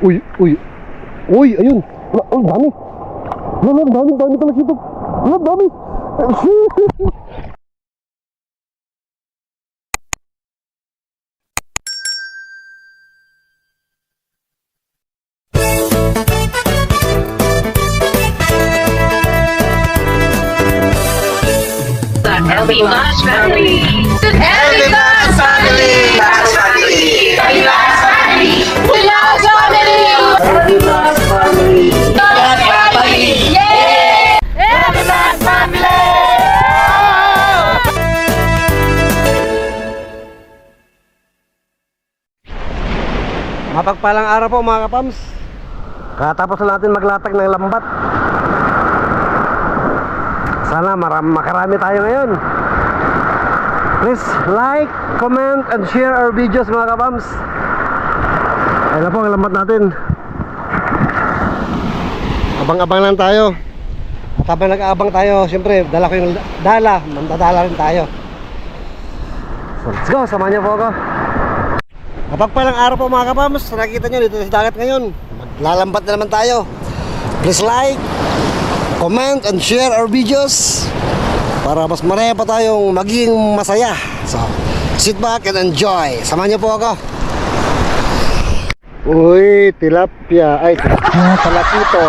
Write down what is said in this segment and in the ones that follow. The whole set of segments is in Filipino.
Uy, uy. Uy, ayun. Ang dami. Ang dami talaga ito. Ang dami. Happy Last Family! Happy Last Family! Last Family! Happy Last Family! The Last Family! Happy Last Family! Last Family! Yay! Happy Last Family! Mapagpalang araw po mga kapams. Katapos na natin maglatag ng lambat. Sana makarami tayo ngayon. Please like, comment, and share our videos mga kapams. Ayun na po ang lambat natin. Abang-abang lang tayo. At habang nag-aabang tayo, siyempre dala ko yung dala. Mandadala rin tayo. So let's go, samahan niyo po ako. Mapagpalang araw po mga kapams. Nakikita nyo dito sa dagat ngayon. Maglalambat na naman tayo. Please like, comment, and share our videos para mas marami pa tayong maging masaya. So, sit back and enjoy. Samahan niyo po ako. Uy, tilapia. Ay, tilapia, talakito.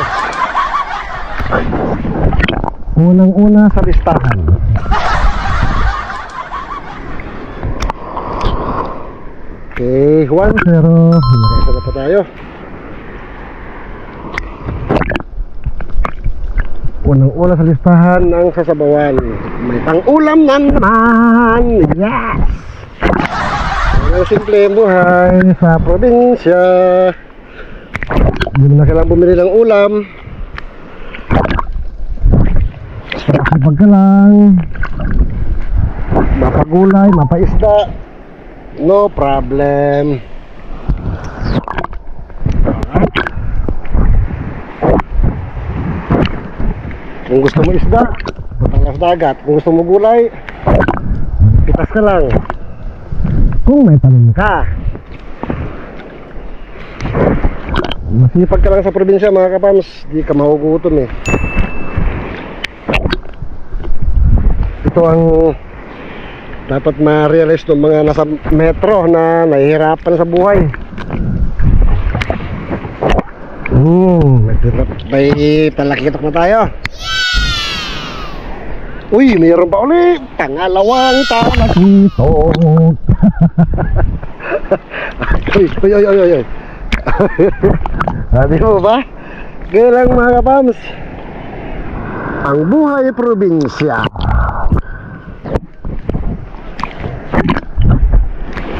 Unang-una sa listahan. Okay, 1-0. Nakaisa na pa tayo. Unang-una sa listahan ng sasabawan. May pang-ulam na naman. Yes! Ang simple ang buhay sa probinsya. Hindi mo na kailangan bumili ng ulam. Sipag ka lang. Mapagulay, mapaisda. No problem. Kung gusto mo isda, punta sa dagat. Kung gusto mo gulay, pitas ka lang. Kung may tanim ka. Masipag ka lang sa probinsya mga kapams, di ka mahugutom eh. Ito ang dapat ma-realize ng mga nasa metro na nahihirapan sa buhay. May talakitok na tayo. Uy, mayroon pa ulit. Pangalawang talakitok. Ay. Sabi mo ba? Kaya lang mga kapams, ang buhay probinsya.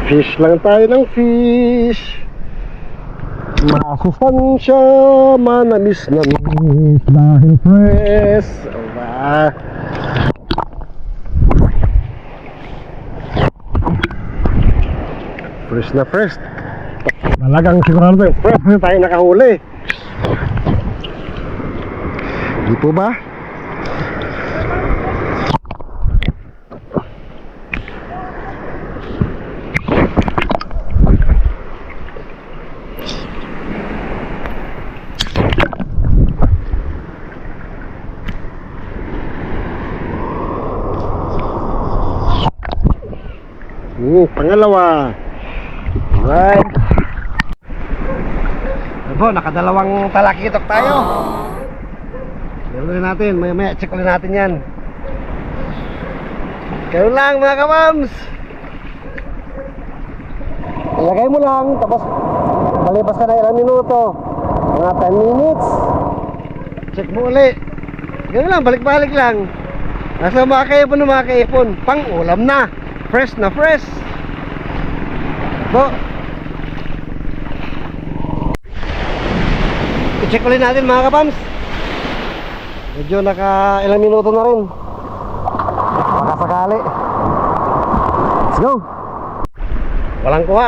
Fish lang tayo ng fish. Masustansya, manamis-namis dahil fresh. Diba? Fresh na fresh. Talagang sigurado yung fresh na tayo nakahuli. Di po ba? Pangalawa. Alright. Abo, nakadalawang talakitok tayo. Ulit natin, maya check ulit natin yan. Kayo lang mga kamams. Ilagay mo lang, tapos malipas ka na ilang minuto, mga 10 minutes. Check mo ulit. Ganun lang, balik-balik lang. Nasa mga kaipon, pang ulam na. Fresh na fresh. Bo. I-check ulit natin mga kapams. Medyo naka ilang minuto na rin. Baka sakali. Let's go. Walang kuha.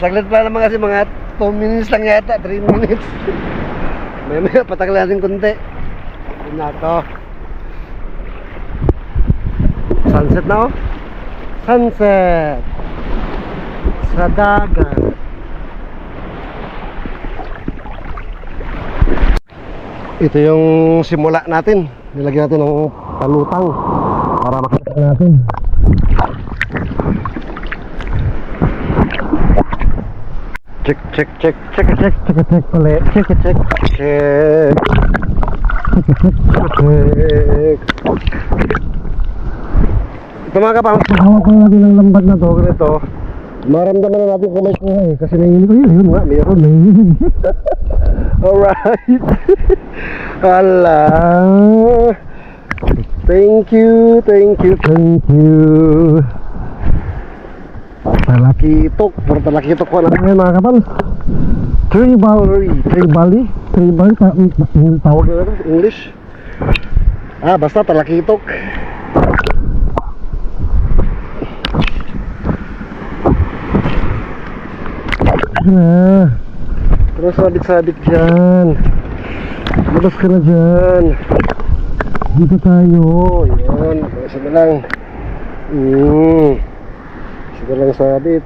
Saglit pa naman kasi mga 2 minutes lang yata, 3 minutes. May patagal natin konti. Nako. Sunset na oh. Sunset sa dagat. Ito yung simula natin. Nilagyan natin ng palutang para makita natin. Check ulit. Check. Ito mga kapang, hawak ko natin ng lambat na to, ganito. Maramdaman na natin kung may kuha eh. Kasi nahihili ko yun nga, meron nahihili. Alright. Hala. Thank you. Talakitok. Para talakitok ko na ngayon mga kapal. Tribal tawag na ito, English. Basta talakitok. Terus sabit-sabit dyan. Labas ka na dyan. Dito tayo. Yan. Isa na lang. Isa na lang sabit.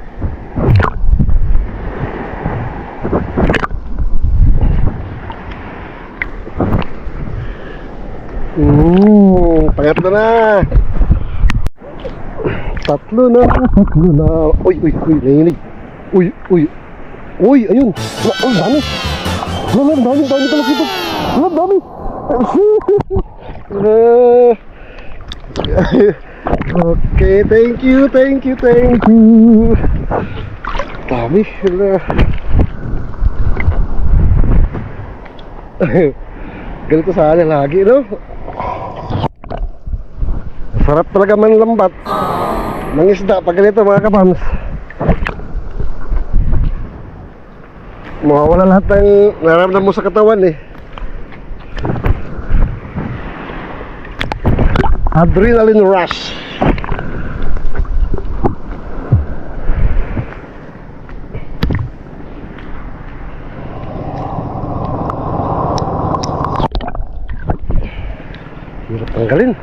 Pangatlo na. Tatlo na. Uy, nainig. Uy, ayun. Dami. Dami talakitok. Dami. Okay, thank you. Dami. Ganito sana lagi, no? Sarap talaga manlambat ng isda pag ganito mga kapams. Mawawala lahat ng nararamdaman mo sa katawan eh. Adrenaline rush. Hirap tanggalin.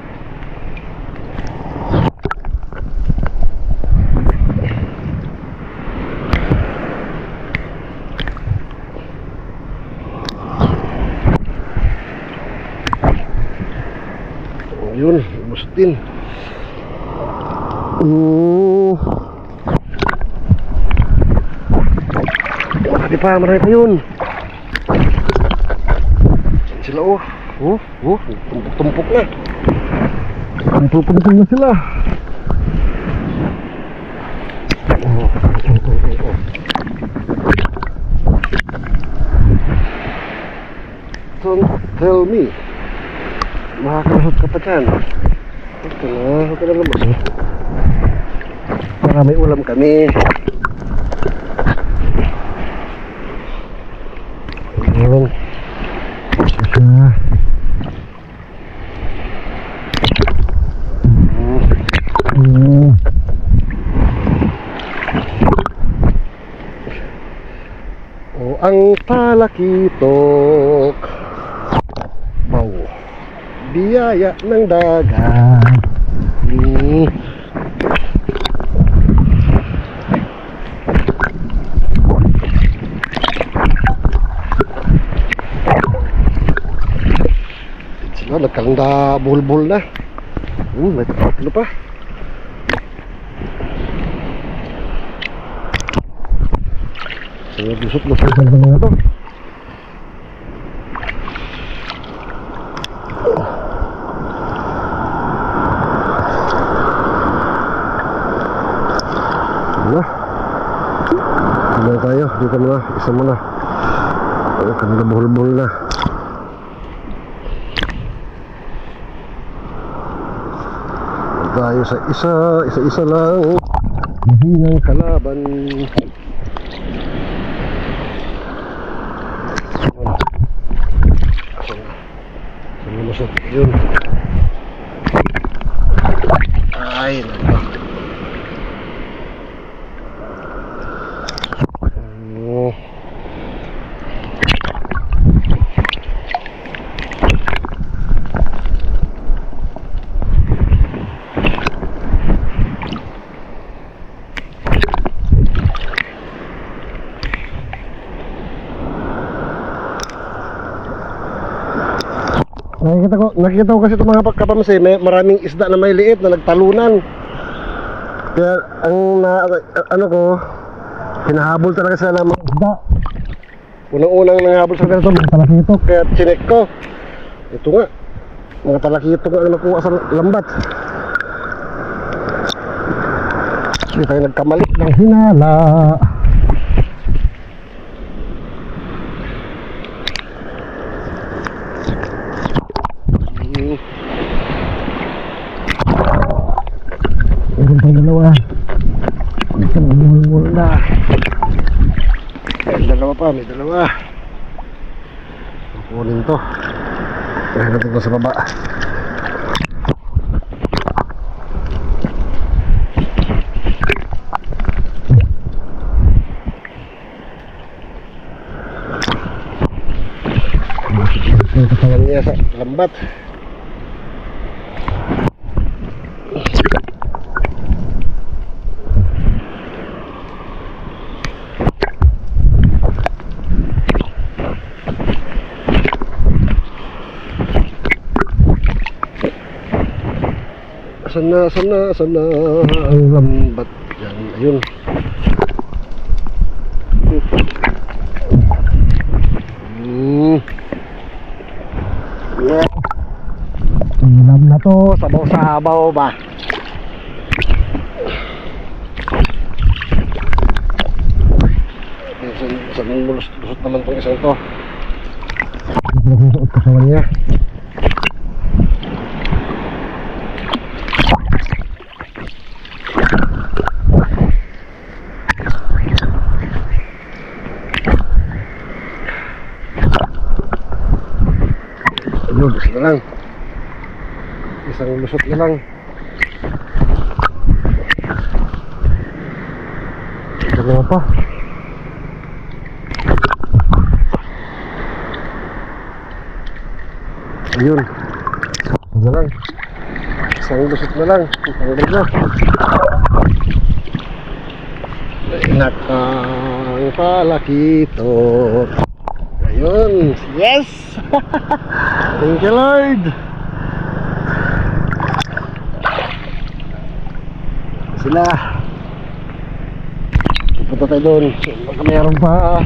Yun, ubos din. Marami pa yun. Sila tumpok na. Tumpok na sila. Don't tell me. Makakasot ka pa dyan. Huwag ka na lumos. Para may ulam kami. Ayun. Ang talakitok. Biyaya ng dagat. Sila nagkalanda bulbul na. May tatlo pa. Busot na sa mga to. Dito muna, isa muna. Kanila buhol-buhol na. Tayo sa isa lang. Mahinang kalaban. Saan lumusot? Yun. Ay, naman. Nakikita ko kasi itong mga kapams may maraming isda na may liit na nagtalunan. Kaya ano ko, hinahabol talaga sila ng mga isda. Unang-unang nangahabol sa ganito, mga talakitok. Kaya chinek ko. Ito nga, mga talakitok na nakuha sa lambat. Hindi tayo nagkamali ng hinala. Meron pang dalawa. Ito na mula na. May dalawa. Kukunin to. Kaya natin ko sa baba. Yung katawan niya sa lambat. Sana ang lambat yan. Ayun. Yeah. Ulam na to, sabaw-sabaw ba? Saan lusot naman itong isang to? Nagsusuot kasawan niya. Lusot na lang. Isang lusot na lang. Dalawa pa. Ayun. Ito na lang. Isang lusot na lang. Isang na. Nakang palakitot. Ayun. Yes! Thank you, Lord. Sila. Pupunta tayo doon. Baka mayroon pa.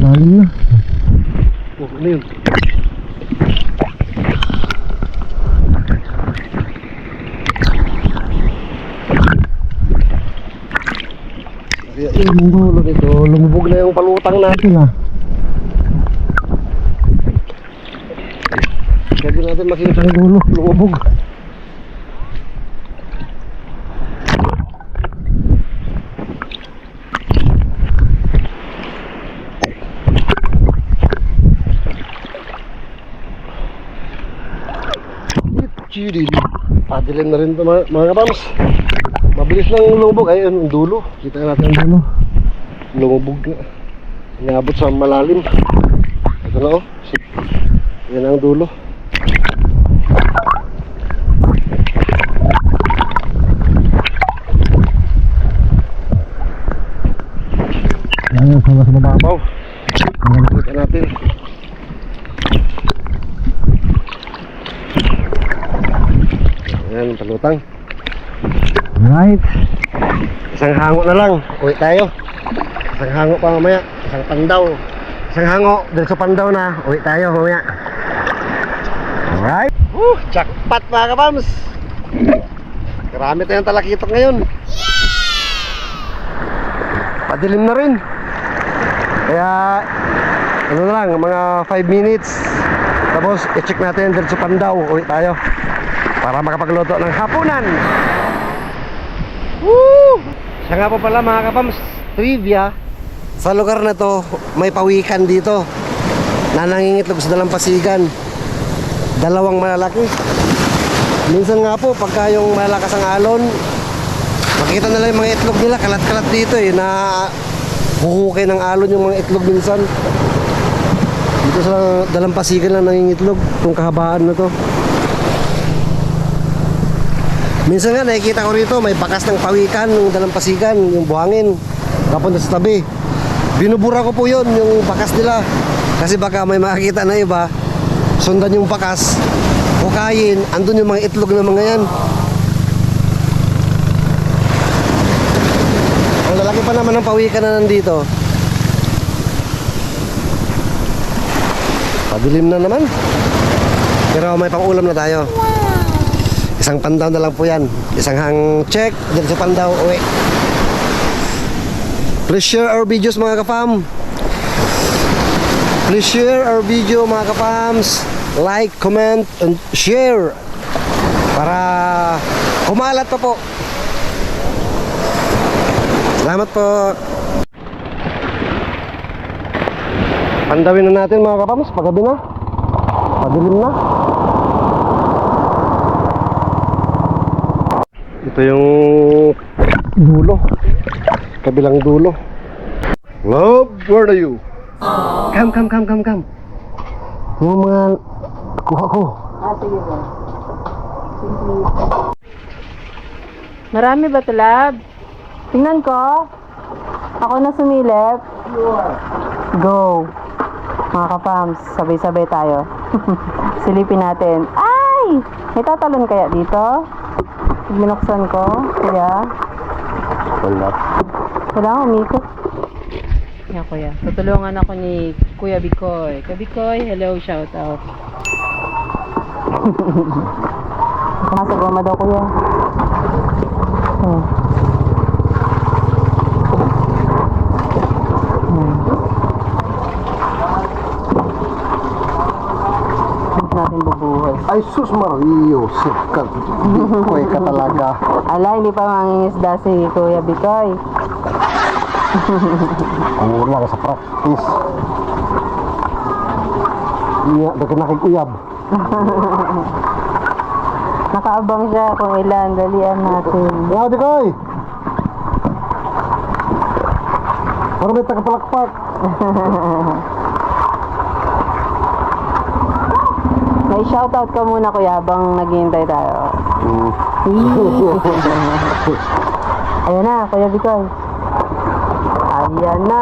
Galing na. Ano yun? Yung dulo nito, lumubog na yung palutang natin Pwede natin makita yung dulo, lumubog. Padilim na rin ito mga kapams. Mabilis lang lumubog. Ayun, ang dulo. Kita natin ang dulo. Lumubog na. Inabot sa malalim. Ito na yan ang dulo. Yan yung sama sa mababaw. Kita natin. Yan, palutang. Alright. Isang hango na lang. Uwi tayo. Isang hango pa mamaya. Isang pandaw. Isang hango. Dahil sa pandaw na. Uwi tayo mamaya. Alright. Jackpot mga kapams. Karami tayong talakitok ngayon. Padilim na rin. Kaya ano na lang, mga 5 minutes. Tapos i-check natin dahil sa pandaw. Uwi tayo para makapagluto ng hapunan. Woo! Siya nga po pala mga kapams, trivia. Sa lugar na to, may pawikan dito na nangingitlog sa dalampasigan. Dalawang malalaki. Minsan nga po, pagka yung malalakas ang alon, makita nila yung mga itlog nila, kalat-kalat dito na huhukay ng alon yung mga itlog minsan. Dito sa dalampasigan lang nangingitlog, itong kahabaan na to. Minsan nga nakikita ko rito may bakas ng pawikan, yung dalampasigan, yung buhangin kapunta sa tabi. Binubura ko po yun, yung bakas nila. Kasi baka may makakita na iba, sundan yung bakas, hukayin, andun yung mga itlog ng mga yan. Ang lalaki pa naman ng pawikan na nandito. Padilim na naman. Pero may pang-ulam na tayo. Isang pandaw na lang po yan. Isang hang check, dito sa pandaw, uwi. Please share our videos mga kapam. Please share our video mga kapams. Like, comment, and share. Para kumalat pa po. Salamat po. Pandawin na natin mga kapams. Pagabi na. Padilim na. Ito yung dulo. Kabilang dulo. Love, where are you? Come. Yung mga kuha ko. Sige ba? Marami ba ito, Lab? Tingnan ko. Ako na sumilip. Go. Mga kapams, sabay-sabay tayo. Silipin natin. Ay! May tatalon kaya dito? Binuksan ko. Kaya? Wala. Kailangan umikot. Yeah, kuya. Tutulungan ako ni Kuya Bikoy. Kuya Bikoy, hello, shout out. Nasa goma daw, kuya. Huwag natin bubuhay. Ay, sus Mario. Sikat. Bikoy ka talaga. Ala, hindi pa mangingisda si Kuya Bikoy. Kulang sa practice. Iya, dagan na kay Kuyab. Nakaabang siya kung ilan. Dalian natin. Nga, Bikoy. Para may tagapalakpak. May shoutout ka muna, kuya, habang naghihintay tayo. Ayan na, Kuya Bikoy. Ayan na.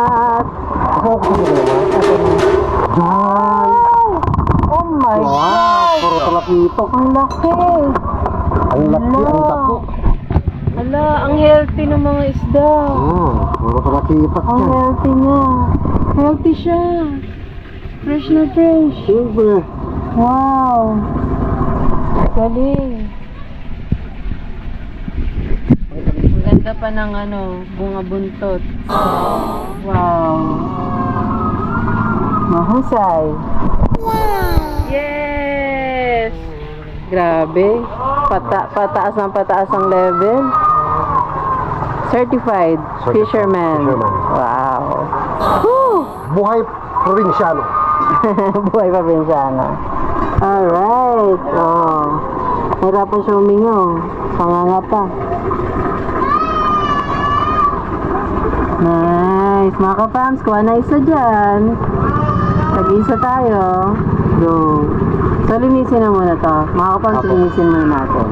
Yan. Oh my Wow, God! puro talapitok. Ang laki! Ang laki, ang dako. Ala, ang healthy ng mga isda. Puro talapitok Ang yan. healthy niya. Healthy siya. Fresh na fresh. Siyempre. Wow. Galing. Ang ganda pa ng bunga buntot. Wow. Mahusay. Yes! Grabe. Pataas ang level. Certified fisherman. Wow. Woo! Buhay probinsyano. Buhay pa Bensana. Alright. Oh. Hirapan siya humingaw. Panganga pa. Nice. Mga kapams, kuha na isa dyan. Tag-isa tayo. Go. So, linisin na muna to. Mga kapams, linisin muna natin.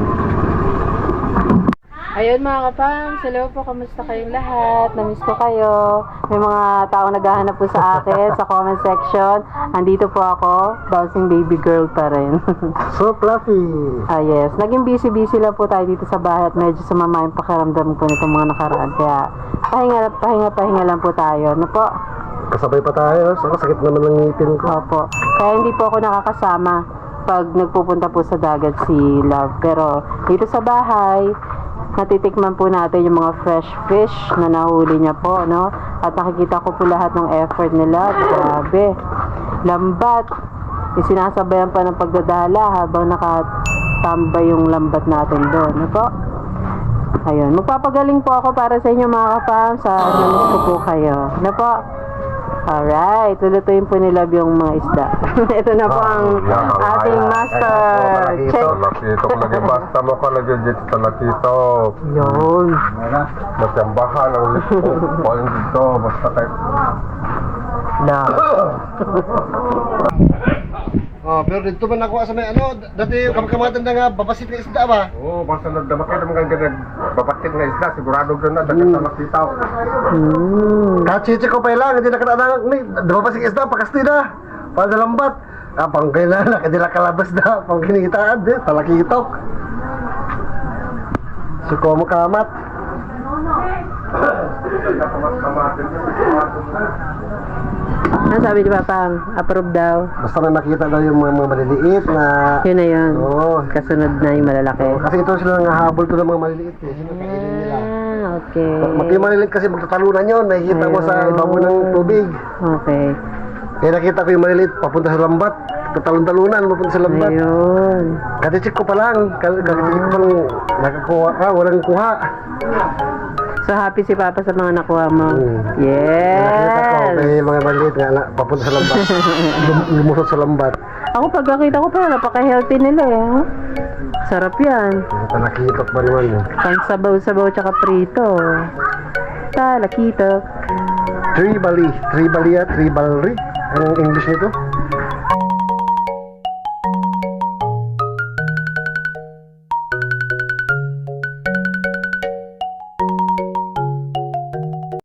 Ayun mga kapams, hello po, kamusta kayong lahat? Namiss ko kayo. May mga taong naghahanap po sa akin sa comment section. Andito po ako, bouncing baby girl pa rin. So fluffy. Yes, naging busy lang po tayo dito sa bahay at medyo sumama yung pakiramdam ko nitong mga nakaraan. Kaya pahinga lang po tayo. Ano po? Kasabay pa tayo. So, sakit naman ng ngipin ko. Opo. Kaya hindi po ako nakakasama pag nagpupunta po sa dagat si Love. Pero dito sa bahay, natitikman po natin yung mga fresh fish na nahuli niya po, no? At nakikita ko po lahat ng effort nila. Grabe. Lambat. Isinasabayan pa ng pagdadala habang nakatambay yung lambat natin doon, no po? Ayun. Magpapagaling po ako para sa inyo mga kapam sa namiss ko po kayo. No po? Alright, lulutuin po nila yung mga isda. Ito na po ang ating master. Check. Talakitok lagi basta mo ka lagi dito talakitok. Yun. Matyambahan ang point dito basta kay Na. Oh, pero dito man ako sa may ano, dati kamkamatan na nga babasit ng isda ba? Oo, basta nagdamakay naman kang ganag babatik na isda, sigurado doon na, dagat na makita ko. Kachichi ko pa lang, hindi na kanadang ni, babasit ng isda, pakasti na. Para sa lambat. Ah, panggay na, hindi na kalabas na, pang kinitaan din, talakitok. Suko mo kamat. Ano sabi ni Papang? Approve daw. Basta may makita daw yung mga maliliit na... Yun na yun. Oo. Kasunod na yung malalaki. Kasi ito sila nangahabol to ng mga maliliit eh. Sino kainin nila. Okay. Pag yung maliliit kasi magtatalunan yun, nakikita mo sa ibabaw ng tubig. Okay. Kaya nakita ko yung maliliit, papunta sa lambat. Tatalon-talunan, papunta sa lambat. Ayun. Katichik ko pa lang. Katichik ko pa lang nakakuha ka, walang kuha. So happy si Papa sa mga nakuha mo. Nakita ko, Yes! may mga maliliit nga papunta sa lambat. Lumusot sa lambat. Ako pagkakita ko pa, napaka-healthy nila eh. Huh? Sarap yan. Talakitok pa naman eh. Pang sabaw-sabaw tsaka prito. Talakitok. Tribali. Tribali at tribalry. Ang English nito.